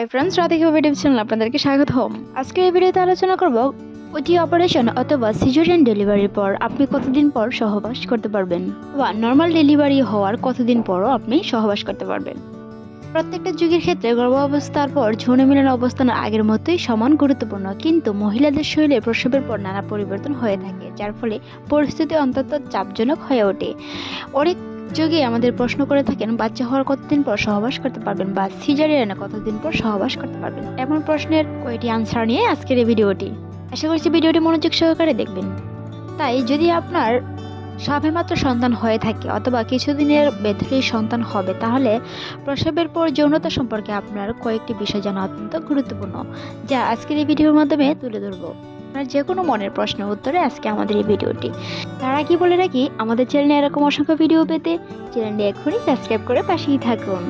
Hi friends, Radhika YouTube channel আপনাদেরকে স্বাগতম। আজকে এই ভিডিওতে আলোচনা করব ওটি অপারেশন অথবা সিজারিয়ান ডেলিভারির পর আপনি কতদিন পর সহবাস করতে পারবেন, বা নর্মাল ডেলিভারি হওয়ার কতদিন পরও আপনি সহবাস করতে পারবেন। প্রত্যেকটা যুগের ক্ষেত্রে গর্ভাবস্থার পর যৌন মিলন অবস্থান আগের মতোই সমান গুরুত্বপূর্ণ, কিন্তু মহিলাদের শরীরে প্রসবের পর নানা পরিবর্তন হয়ে থাকে, যার ফলে পরিস্থিতি অত্যন্ত চাপজনক হয়ে ওঠে। অনেক যুগে আমাদের প্রশ্ন করে থাকেন বাচ্চা হওয়ার কতদিন পর সহবাস করতে পারবেন, বা সিজারিয়ানে কতদিন পর সহবাস করতে পারবেন। এমন প্রশ্নের কয়েকটি আনসার নিয়ে আজকের এই ভিডিওটি। আশা করছি ভিডিওটি মনোযোগ সহকারে দেখবেন। তাই যদি আপনার সবেমাত্র সন্তান হয়ে থাকে অথবা কিছুদিনের ভেতরেই সন্তান হবে, তাহলে প্রসবের পর যৌনতা সম্পর্কে আপনার কয়েকটি বিষয় জানা অত্যন্ত গুরুত্বপূর্ণ, যা আজকের এই ভিডিওর মাধ্যমে তুলে ধরবো। আপনার যে কোনো মনের প্রশ্নের উত্তরে আজকে আমাদের এই ভিডিওটি। তার আগে বলে রাখি, আমাদের চ্যানেলে এরকম অসংখ্য ভিডিও পেতে চ্যানেলটি এখনই সাবস্ক্রাইব করে পাশেই থাকুন।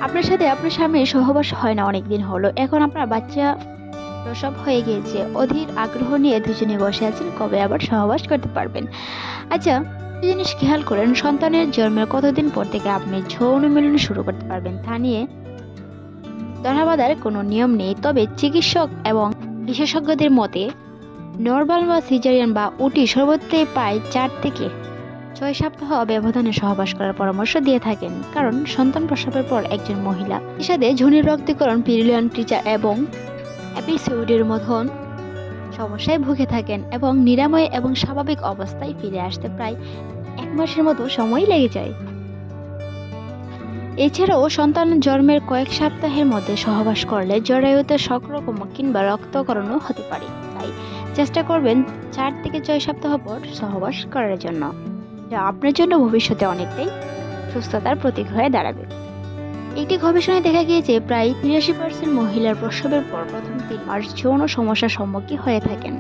আপনার সাথে আপনার স্বামীর সহবাস হয় না অনেকদিন হলো, এখন আপনার বাচ্চা প্রসব হয়ে গিয়েছে, অধীর আগ্রহ নিয়ে দুজনে বসে আছেন কবে আবার সহবাস করতে পারবেন। আচ্ছা, জিনিস খেয়াল করেন, সন্তানের জন্মের কতদিন পর থেকে আপনি যৌন মিলন শুরু করতে পারবেন তা নিয়ে ধরাবাঁধার কোনো নিয়ম নেই। তবে চিকিৎসক এবং বিশেষজ্ঞদের মতে নর্মাল বা সিজারিয়ান বা ওটি সর্বত্রই প্রায় 4 থেকে 6 সপ্তাহ ব্যবধানে সহবাস করার পরামর্শ দিয়ে থাকেন, কারণ সন্তান প্রসবের পর একজন মহিলা সাথে যৌন রক্তকরণ, পিরিয়ড টিচার এবং এপিসোডের মতন সমস্যায় ভুগে থাকেন, এবং নিরাময় এবং স্বাভাবিক অবস্থায় ফিরে আসতে প্রায় 1 মাসের মতো সময় লেগে যায়। এছাড়াও সন্তান জন্মের কয়েক সপ্তাহের মধ্যে সহবাস করলে জরায়ুতে সংক্রমণ কিংবা রক্তকরণও হতে পারে। তাই চেষ্টা করবেন 4 থেকে 6 সপ্তাহ পর সহবাস করার জন্য, যা আপনার জন্য ভবিষ্যতে অনেকটাই সুস্থতার প্রতীক হয়ে দাঁড়াবে। একটি গবেষণায় দেখা গিয়েছে প্রায় 83% মহিলার প্রসবের পর প্রথম 3 মাস যৌন সমস্যার সম্মুখীন হয়ে থাকেন।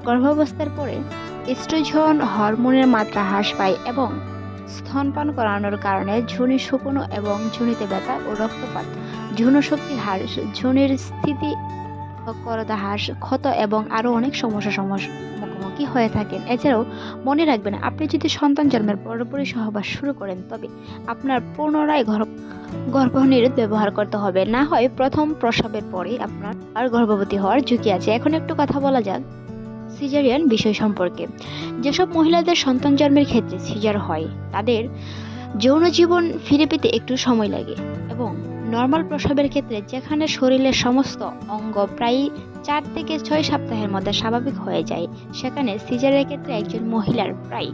গর্ভাবস্থার পরে এস্ট্রোজেন হরমোনের মাত্রা হ্রাস পায় এবং স্তনপান করানোর কারণে যোনি শুকনো এবং যোনিতে ব্যথা ও রক্তপাত, যৌন শক্তি হ্রাস, যোনির স্থিতি তৎপরতা হ্রাস, ক্ষত এবং আরও অনেক সমস্যার মুখোমুখি হয়ে থাকেন। এছাড়াও মনে রাখবেন, আপনি যদি সন্তান জন্মের পরপরই সহবাস শুরু করেন, তবে আপনার পুনরায় গর্ভনিরোধ ব্যবহার করতে হবে, না হয় প্রথম প্রসবের পরে আপনার আর গর্ভবতী হওয়ার ঝুঁকি আছে। এখন একটু কথা বলা যাক সিজারিয়ান বিষয় সম্পর্কে। যেসব মহিলাদের সন্তান জন্মের ক্ষেত্রে সিজার হয়, তাদের যৌন জীবন ফিরে পেতে একটু সময় লাগে, এবং নর্মাল প্রসবের ক্ষেত্রে যেখানে শরীরের সমস্ত অঙ্গ প্রায় 4 থেকে 6 সপ্তাহের মধ্যে স্বাভাবিক হয়ে যায়, সেখানে সিজারের ক্ষেত্রে একজন মহিলার প্রায়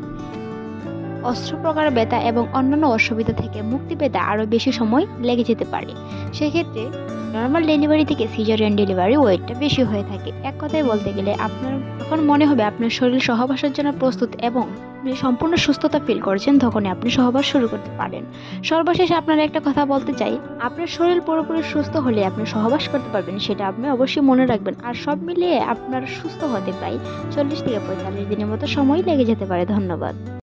অস্ত্রোপচার, ব্যথা এবং অন্যান্য অসুবিধা থেকে মুক্তি পেতে আরও বেশি সময় লেগে যেতে পারে। সেক্ষেত্রে নর্মাল ডেলিভারি থেকে সিজারিয়ান ডেলিভারি ওয়েটটা বেশি হয়ে থাকে। এক কথায় বলতে গেলে, আপনার যখন মনে হবে আপনার শরীর সহবাসের জন্য প্রস্তুত এবং আপনি সম্পূর্ণ সুস্থতা ফিল করছেন, তখনই আপনি সহবাস শুরু করতে পারেন। সর্বশেষে আপনার একটা কথা বলতে চাই, আপনার শরীর পুরোপুরি সুস্থ হলে আপনি সহবাস করতে পারবেন, সেটা আপনি অবশ্যই মনে রাখবেন। আর সব মিলিয়ে আপনার সুস্থ হতে প্রায় 40 থেকে 45 দিনের মতো সময় লেগে যেতে পারে। ধন্যবাদ।